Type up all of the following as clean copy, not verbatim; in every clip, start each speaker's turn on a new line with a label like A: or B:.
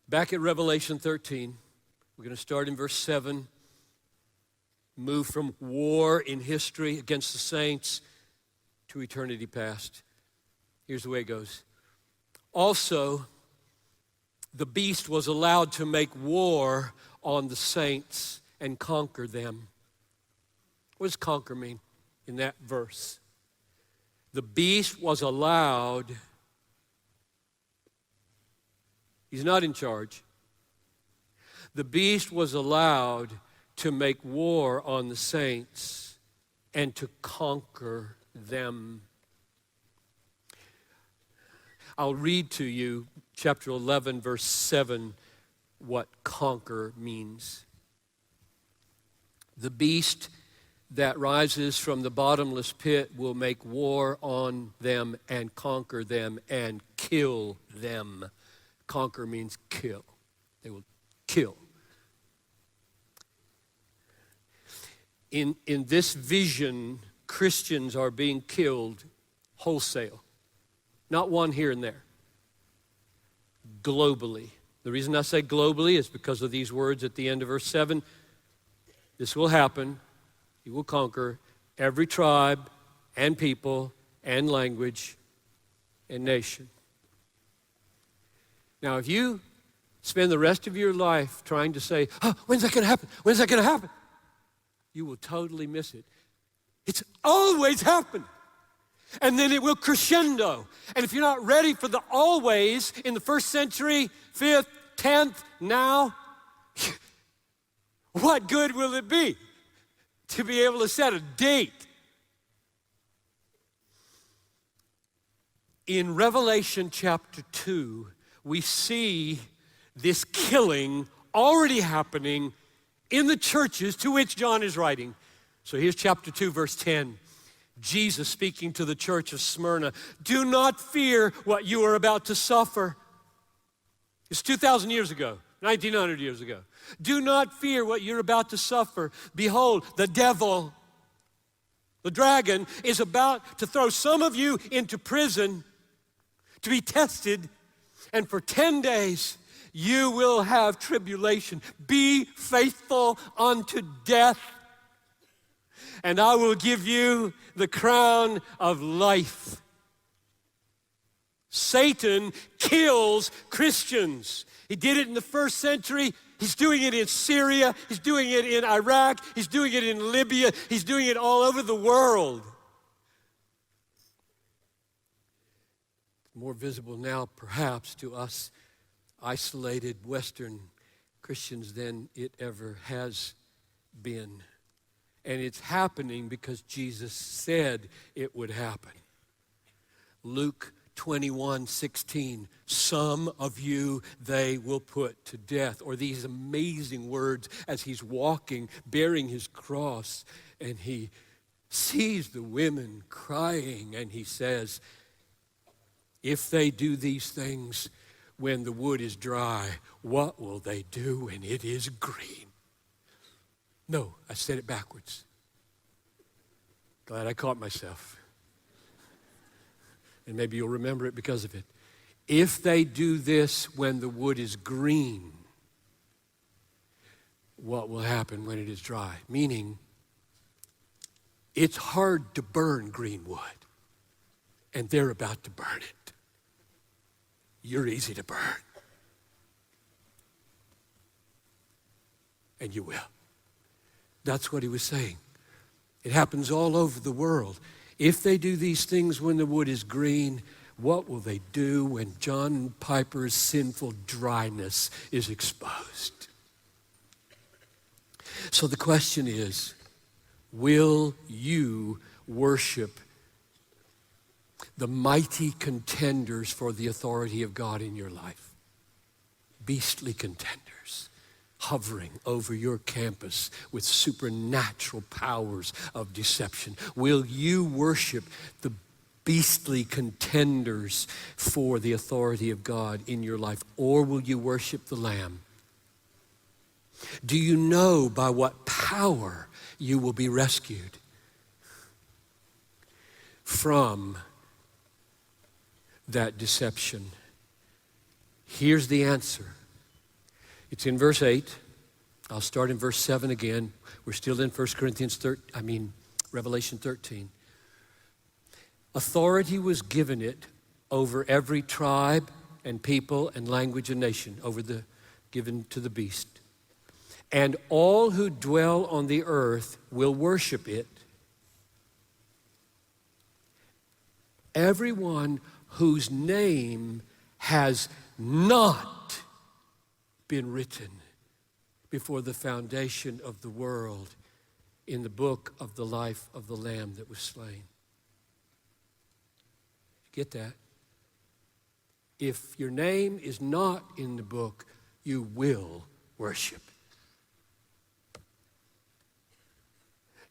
A: Back at Revelation 13, we're going to start in verse 7, move from war in history against the saints to eternity past. Here's the way it goes. Also, the beast was allowed to make war on the saints and conquer them. What does conquer mean in that verse? The beast was allowed. He's not in charge. The beast was allowed to make war on the saints and to conquer them. I'll read to you chapter 11, verse 7, what conquer means. The beast that rises from the bottomless pit will make war on them and conquer them and kill them. Conquer means kill. They will kill. In this vision, Christians are being killed wholesale. Not one here and there. Globally. The reason I say globally is because of these words at the end of verse 7. This will happen. He will conquer every tribe and people and language and nation. Now, if you spend the rest of your life trying to say, oh, when's that going to happen? When's that going to happen? You will totally miss it. It's always happened. And then it will crescendo. And if you're not ready for the always in the first century, 5th, 10th, now, what good will it be to be able to set a date? In Revelation chapter 2, we see this killing already happening in the churches to which John is writing. So here's chapter 2, verse 10. Jesus speaking to the church of Smyrna, do not fear what you are about to suffer. It's 2,000 years ago, 1,900 years ago. Do not fear what you're about to suffer. Behold, the devil, the dragon, is about to throw some of you into prison to be tested, and for 10 days you will have tribulation. Be faithful unto death, and I will give you the crown of life. Satan kills Christians. He did it in the first century. He's doing it in Syria. He's doing it in Iraq. He's doing it in Libya. He's doing it all over the world. More visible now, perhaps, to us isolated Western Christians than it ever has been. And it's happening because Jesus said it would happen. Luke 21:16, some of you they will put to death. Or these amazing words as he's walking, bearing his cross, and he sees the women crying, and he says, if they do these things when the wood is dry, what will they do when it is green? No, I said it backwards. Glad I caught myself. And maybe you'll remember it because of it. If they do this when the wood is green, what will happen when it is dry? Meaning, it's hard to burn green wood, and they're about to burn it. You're easy to burn. And you will. That's what he was saying. It happens all over the world. If they do these things when the wood is green, what will they do when John Piper's sinful dryness is exposed? So the question is, will you worship the mighty contenders for the authority of God in your life? Beastly contenders hovering over your campus with supernatural powers of deception. Will you worship the beastly contenders for the authority of God in your life, or will you worship the Lamb? Do you know by what power you will be rescued from that deception? Here's the answer. It's in verse 8. I'll start in verse 7 again. We're still in Revelation 13. Authority was given it over every tribe and people and language and nation, given to the beast. And all who dwell on the earth will worship it. Everyone whose name has not been written before the foundation of the world in the book of the life of the Lamb that was slain. Get that? If your name is not in the book, you will worship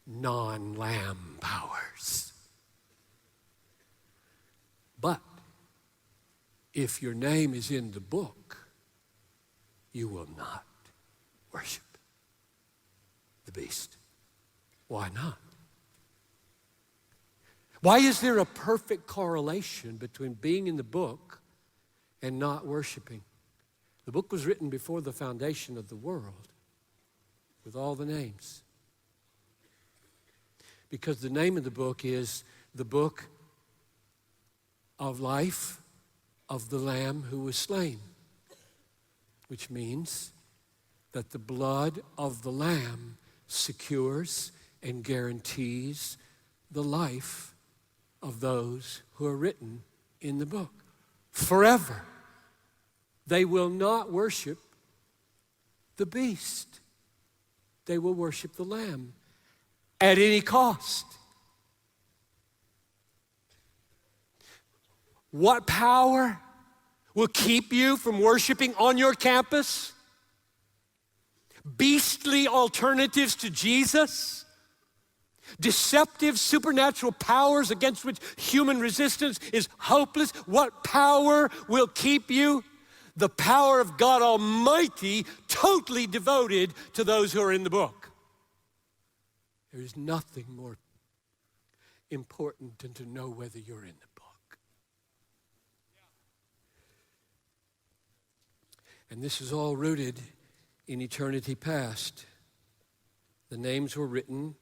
A: non-lamb powers. But if your name is in the book, you will not worship the beast. Why not? Why is there a perfect correlation between being in the book and not worshiping? The book was written before the foundation of the world with all the names. Because the name of the book is the book of life of the Lamb who was slain, which means that the blood of the Lamb secures and guarantees the life of those who are written in the book forever. They will not worship the beast. They will worship the Lamb at any cost. What power will keep you from worshiping on your campus? Beastly alternatives to Jesus? Deceptive supernatural powers against which human resistance is hopeless? What power will keep you? The power of God Almighty, totally devoted to those who are in the book. There is nothing more important than to know whether you're in the book. And this is all rooted in eternity past. The names were written,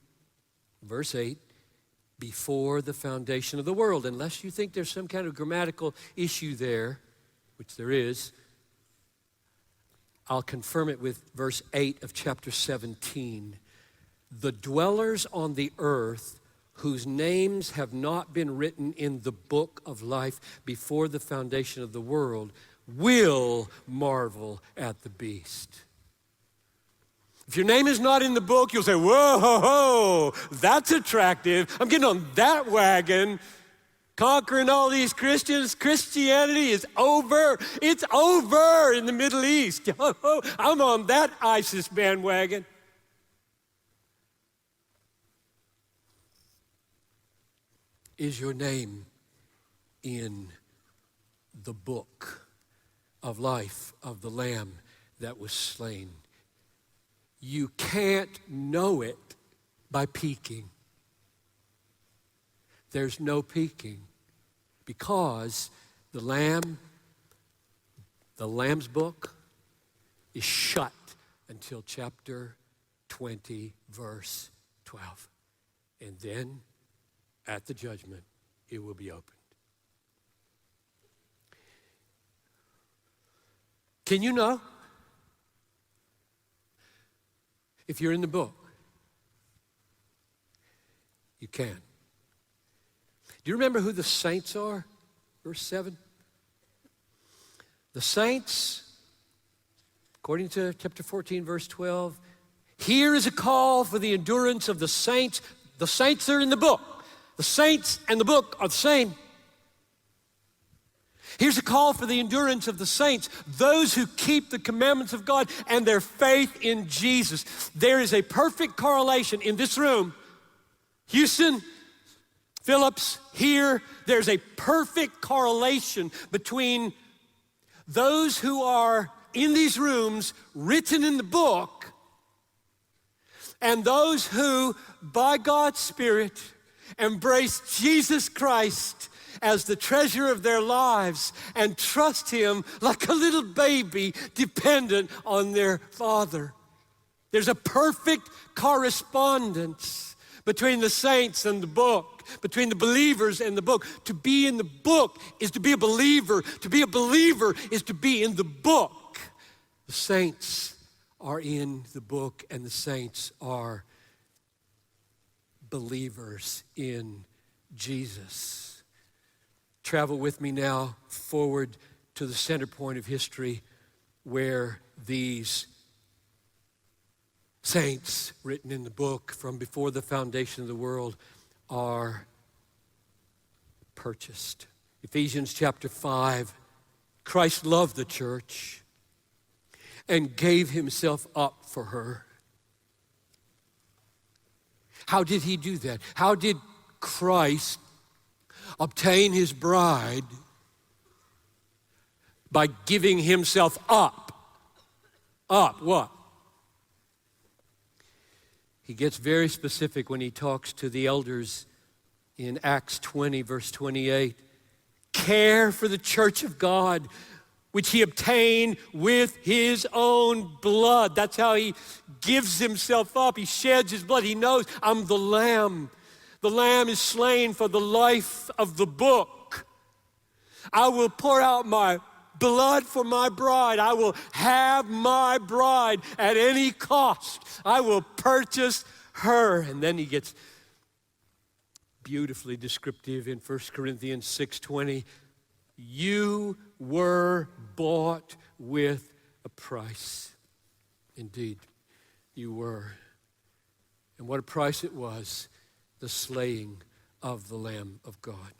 A: verse 8, before the foundation of the world. Unless you think there's some kind of grammatical issue there, which there is, I'll confirm it with verse 8 of chapter 17. The dwellers on the earth whose names have not been written in the book of life before the foundation of the world will marvel at the beast. If your name is not in the book, you'll say, whoa, ho, ho, that's attractive. I'm getting on that wagon. Conquering all these Christians. Christianity is over. It's over in the Middle East. I'm on that ISIS bandwagon. Is your name in the book of life of the Lamb that was slain? You can't know it by peeking. There's no peeking because the Lamb's book is shut until chapter 20, verse 12. And then at the judgment, it will be opened. Can you know? If you're in the book, you can. Do you remember who the saints are? Verse 7. The saints, according to chapter 14, verse 12, here is a call for the endurance of the saints. The saints are in the book. The saints and the book are the same. Here's a call for the endurance of the saints, those who keep the commandments of God and their faith in Jesus. There is a perfect correlation in this room. Houston, Phillips, here, there's a perfect correlation between those who are in these rooms written in the book and those who, by God's Spirit, embrace Jesus Christ as the treasure of their lives and trust Him like a little baby dependent on their father. There's a perfect correspondence between the saints and the book, between the believers and the book. To be in the book is to be a believer. To be a believer is to be in the book. The saints are in the book, and the saints are believers in Jesus. Travel with me now forward to the center point of history where these saints written in the book from before the foundation of the world are purchased. Ephesians chapter 5, Christ loved the church and gave Himself up for her. How did He do that? How did Christ obtain His bride? By giving Himself up. Up, what? He gets very specific when He talks to the elders in Acts 20, verse 28. Care for the church of God, which He obtained with His own blood. That's how He gives Himself up. He sheds His blood. He knows, I'm the Lamb. The Lamb is slain for the life of the book. I will pour out my blood for my bride. I will have my bride at any cost. I will purchase her. And then he gets beautifully descriptive in 1 Corinthians 6:20. You were bought with a price. Indeed, you were. And what a price it was, the slaying of the Lamb of God.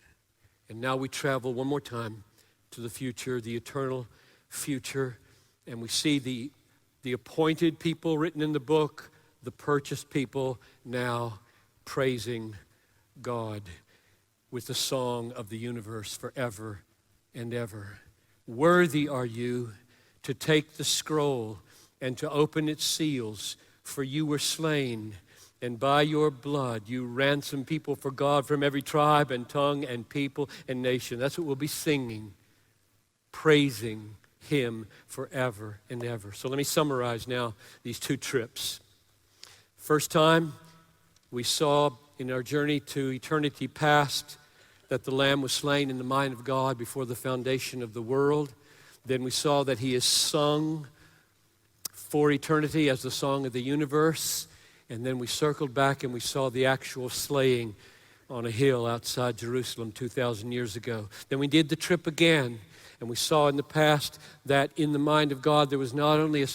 A: And now we travel one more time to the future, the eternal future, and we see the appointed people written in the book, the purchased people now praising God with the song of the universe forever and ever. Worthy are you to take the scroll and to open its seals, for you were slain, and by your blood you ransomed people for God from every tribe and tongue and people and nation. That's what we'll be singing, praising Him forever and ever. So let me summarize now these two trips. First time, we saw in our journey to eternity past that the Lamb was slain in the mind of God before the foundation of the world. Then we saw that He is sung for eternity as the song of the universe. And then we circled back and we saw the actual slaying on a hill outside Jerusalem 2,000 years ago. Then we did the trip again, and we saw in the past that in the mind of God there was not only a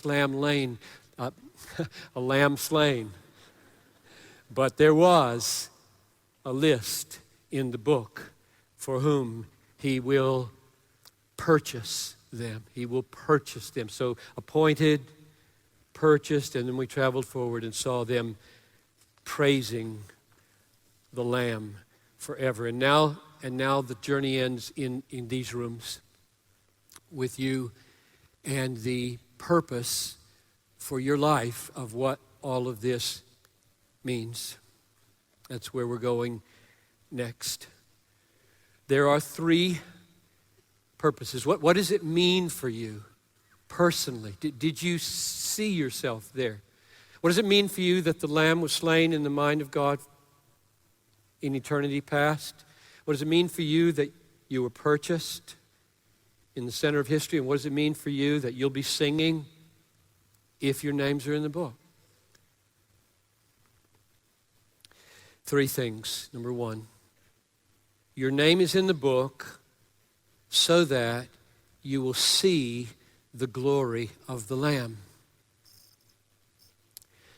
A: lamb slain, but there was a list in the book for whom He will purchase them. He will purchase them. So appointed, purchased, and then we traveled forward and saw them praising the Lamb forever. And now the journey ends in these rooms with you and the purpose for your life of what all of this means. That's where we're going next. There are three purposes. What does it mean for you personally? Did you see yourself there? What does it mean for you that the Lamb was slain in the mind of God in eternity past? What does it mean for you that you were purchased in the center of history? And what does it mean for you that you'll be singing if your names are in the book? Three things. Number one, your name is in the book so that you will see the glory of the Lamb.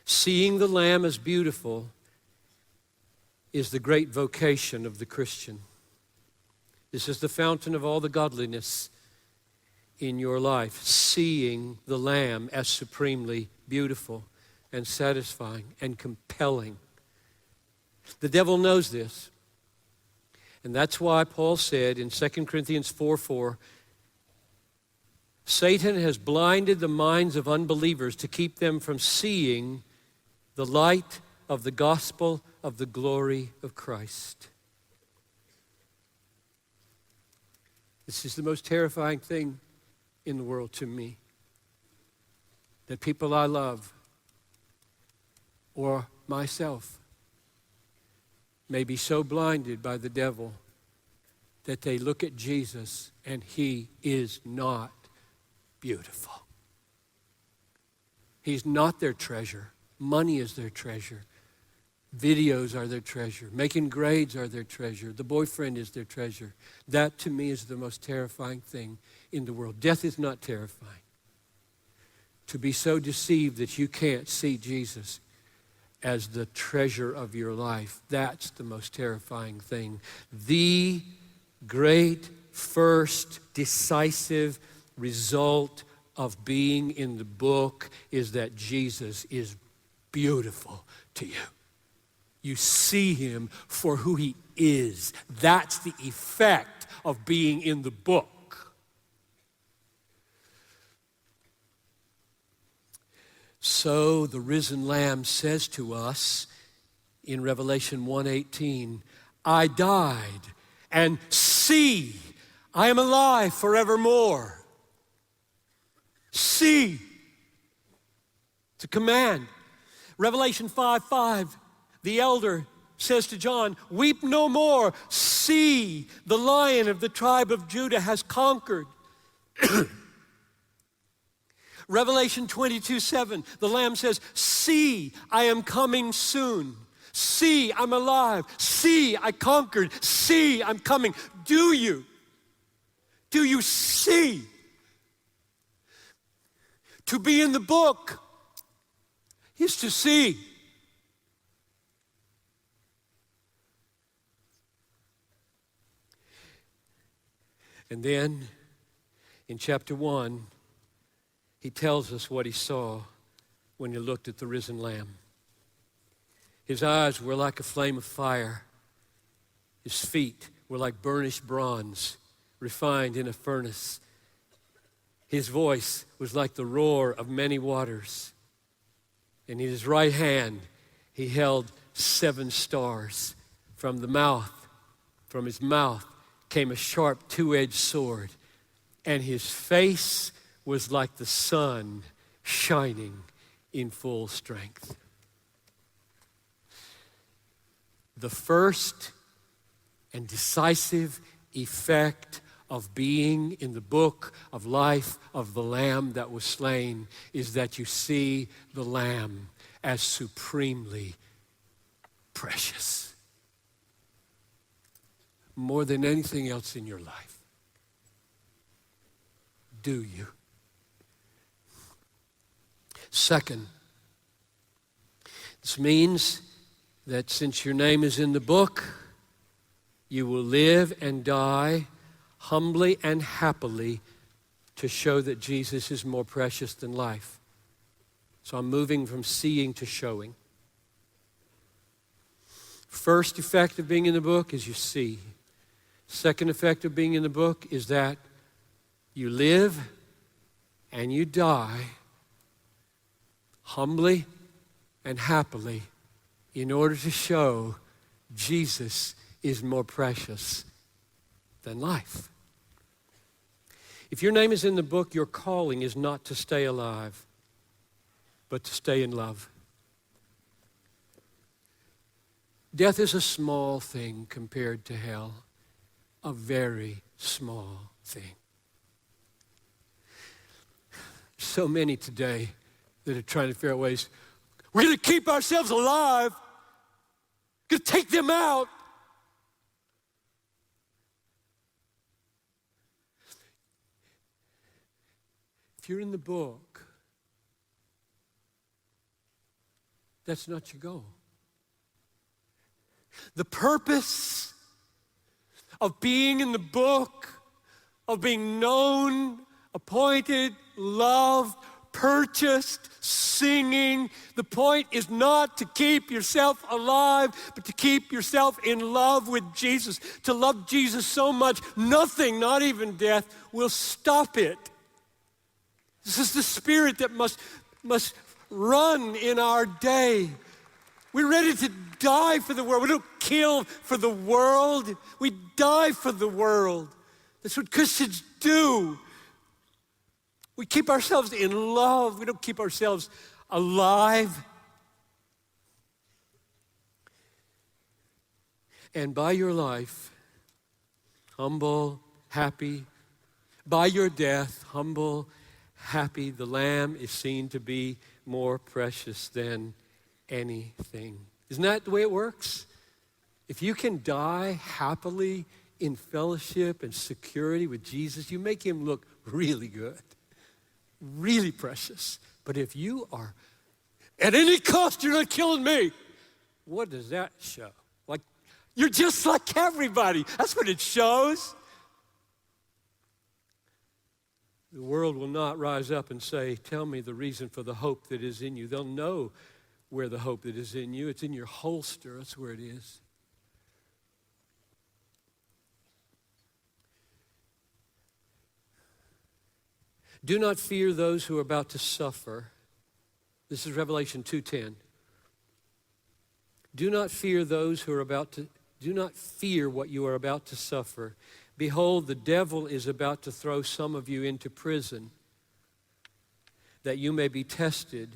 A: Seeing the Lamb as beautiful is the great vocation of the Christian. This is the fountain of all the godliness in your life. Seeing the Lamb as supremely beautiful and satisfying and compelling. The devil knows this. And that's why Paul said in 2 Corinthians 4:4, Satan has blinded the minds of unbelievers to keep them from seeing the light of the gospel of the glory of Christ. This is the most terrifying thing in the world to me. That people I love or myself may be so blinded by the devil that they look at Jesus and he is not beautiful. He's not their treasure. Money is their treasure. Videos are their treasure. Making grades are their treasure. The boyfriend is their treasure. That to me is the most terrifying thing in the world. Death is not terrifying. To be so deceived that you can't see Jesus as the treasure of your life, that's the most terrifying thing. The great first decisive result of being in the book is that Jesus is beautiful to you. You see him for who he is. That's the effect of being in the book. So the risen Lamb says to us in Revelation 1:18, I died, and see, I am alive forevermore. See. It's a command. Revelation 5:5, the elder says to John, weep no more. See, the Lion of the tribe of Judah has conquered. Revelation 22:7, the Lamb says, see, I am coming soon. See, I'm alive. See, I conquered. See, I'm coming. Do you see? To be in the book is to see. And then in chapter 1, he tells us what he saw when he looked at the risen Lamb. His eyes were like a flame of fire. His feet were like burnished bronze, refined in a furnace. His voice was like the roar of many waters. And in his right hand, he held 7 stars. From his mouth came a sharp 2-edged sword. And his face was like the sun shining in full strength. The first and decisive effect of being in the book of life of the Lamb that was slain is that you see the Lamb as supremely precious. More than anything else in your life. Do you? Second, this means that since your name is in the book, you will live and die humbly and happily to show that Jesus is more precious than life. So I'm moving from seeing to showing. First effect of being in the book is you see. Second effect of being in the book is that you live and you die humbly and happily in order to show Jesus is more precious than life. If your name is in the book, your calling is not to stay alive, but to stay in love. Death is a small thing compared to hell, a very small thing. So many today that are trying to figure out ways, we're going to keep ourselves alive, going to take them out. If you're in the book, that's not your goal. The purpose of being in the book, of being known, appointed, loved, purchased, singing, the point is not to keep yourself alive, but to keep yourself in love with Jesus. To love Jesus so much, nothing, not even death, will stop it. This is the spirit that must run in our day. We're ready to die for the world. We don't kill for the world. We die for the world. That's what Christians do. We keep ourselves in love. We don't keep ourselves alive. And by your life, humble, happy. By your death, humble, happy. The Lamb is seen to be more precious than anything. Isn't that the way it works? If you can die happily in fellowship and security with Jesus, you make him look really good, really precious. But if you are, at any cost, you're not killing me, what does that show? Like, you're just like everybody. That's what it shows. The world will not rise up and say, tell me the reason for the hope that is in you. They'll know where the hope that is in you. It's in your holster. That's where it is. Do not fear those who are about to suffer. This is Revelation 2:10. Do not fear what you are about to suffer. Behold, the devil is about to throw some of you into prison, that you may be tested.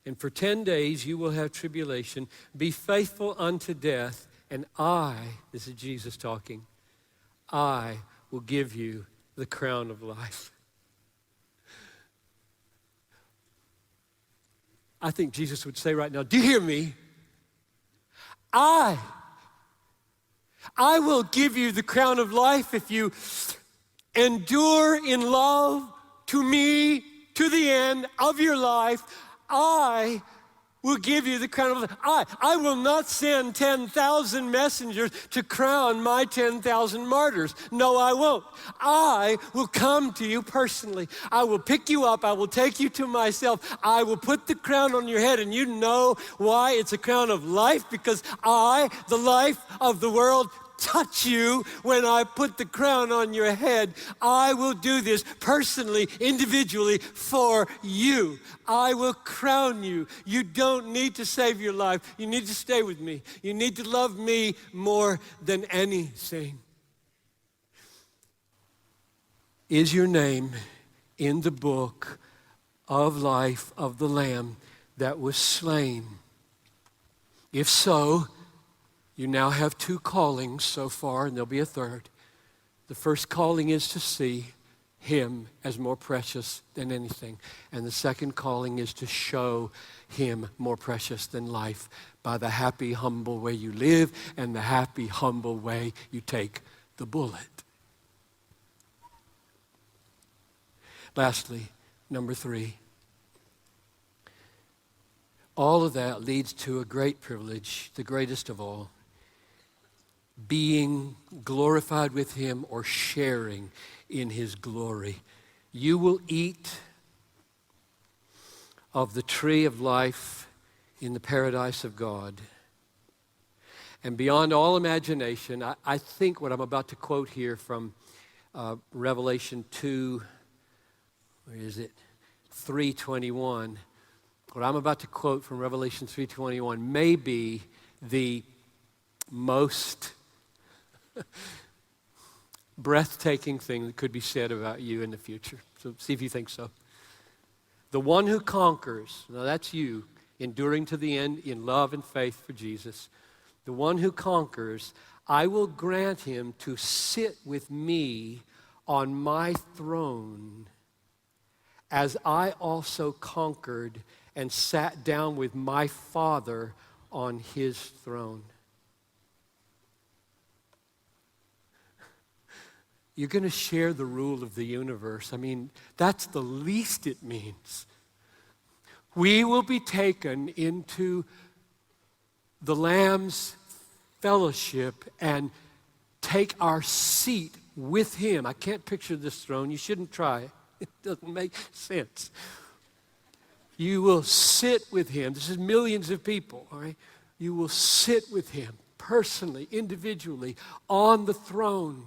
A: And for 10 days you will have tribulation. Be faithful unto death, and I, this is Jesus talking, I will give you the crown of life. I think Jesus would say right now, do you hear me? I will give you the crown of life if you endure in love to me to the end of your life. I will give you the crown of life. I will not send 10,000 messengers to crown my 10,000 martyrs. No, I won't. I will come to you personally. I will pick you up. I will take you to myself. I will put the crown on your head, and you know why it's a crown of life? Because I, the life of the world, touch you when I put the crown on your head. I will do this personally, individually for you. I will crown you. You don't need to save your life. You need to stay with me. You need to love me more than anything. Is your name in the book of life of the Lamb that was slain? If so, you now have two callings so far, and there'll be a third. The first calling is to see him as more precious than anything. And the second calling is to show him more precious than life by the happy, humble way you live and the happy, humble way you take the bullet. Lastly, number 3. All of that leads to a great privilege, the greatest of all. Being glorified with him or sharing in his glory. You will eat of the tree of life in the paradise of God. And beyond all imagination, I think what I'm about to quote here from Revelation 2, where is it? 3:21. What I'm about to quote from Revelation 3:21 may be the most breathtaking thing that could be said about you in the future. So see if you think so. The one who conquers, now that's you, enduring to the end in love and faith for Jesus. The one who conquers, I will grant him to sit with me on my throne, as I also conquered and sat down with my Father on his throne. You're going to share the rule of the universe. I mean, that's the least it means. We will be taken into the Lamb's fellowship and take our seat with him. I can't picture this throne. You shouldn't try. It doesn't make sense. You will sit with him. This is millions of people, all right? You will sit with him personally, individually, on the throne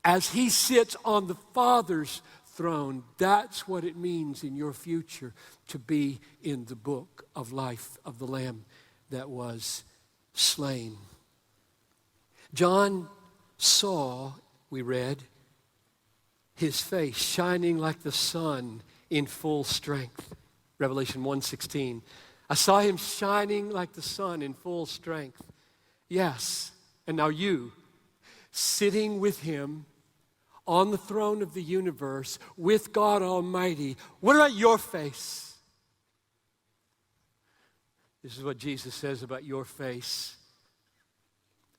A: as he sits on the Father's throne. That's what it means in your future to be in the book of life of the Lamb that was slain. John saw, we read, his face shining like the sun in full strength. Revelation 1:16. I saw him shining like the sun in full strength. Yes, and now you, sitting with him on the throne of the universe with God Almighty. What about your face? This is what Jesus says about your face.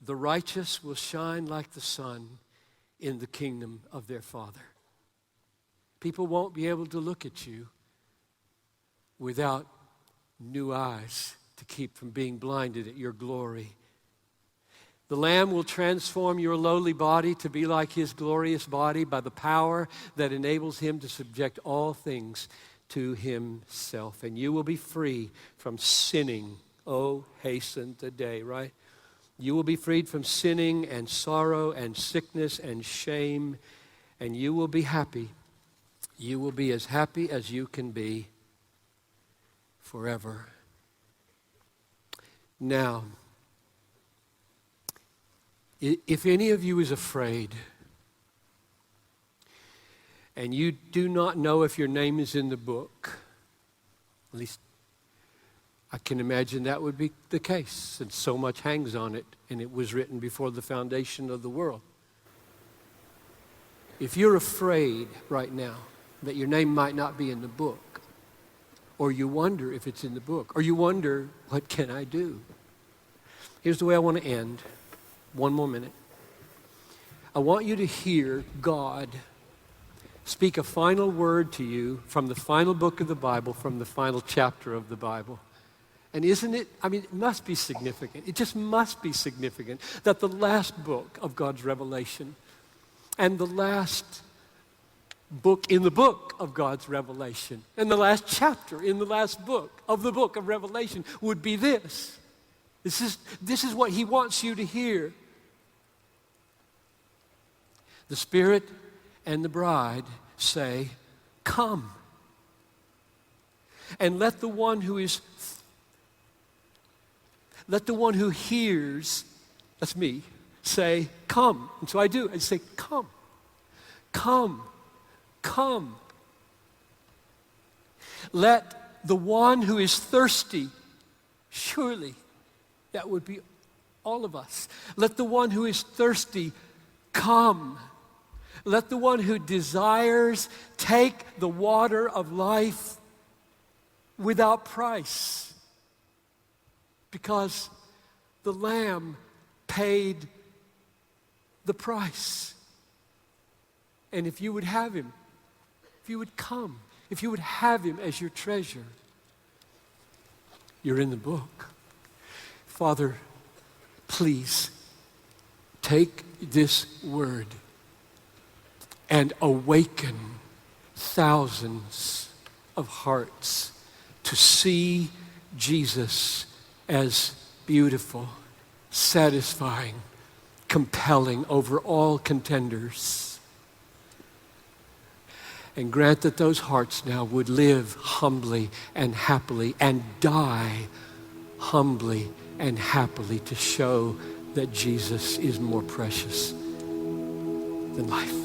A: The righteous will shine like the sun in the kingdom of their Father. People won't be able to look at you without new eyes to keep from being blinded at your glory. The Lamb will transform your lowly body to be like his glorious body by the power that enables him to subject all things to himself. And you will be free from sinning. Oh, hasten the day, right? You will be freed from sinning and sorrow and sickness and shame, and you will be happy. You will be as happy as you can be forever. Now, if any of you is afraid, and you do not know if your name is in the book, at least I can imagine that would be the case, since so much hangs on it, and it was written before the foundation of the world. If you're afraid right now that your name might not be in the book, or you wonder if it's in the book, or you wonder, what can I do? Here's the way I want to end. One more minute. I want you to hear God speak a final word to you from the final book of the Bible, from the final chapter of the Bible. And isn't it, it must be significant. It just must be significant that the last book of God's revelation and the last book in the book of God's revelation and the last chapter in the last book of the book of Revelation would be this. This is what he wants you to hear. The Spirit and the bride say, come. And let the one who hears, that's me, say, come. And so I do. I say, come. Come. Come. Let the one who is thirsty, surely that would be all of us. Let the one who is thirsty come. Let the one who desires take the water of life without price, because the Lamb paid the price. And if you would have him, if you would come, if you would have him as your treasure, you're in the book. Father, please take this word and awaken thousands of hearts to see Jesus as beautiful, satisfying, compelling over all contenders. And grant that those hearts now would live humbly and happily and die humbly and happily to show that Jesus is more precious than life.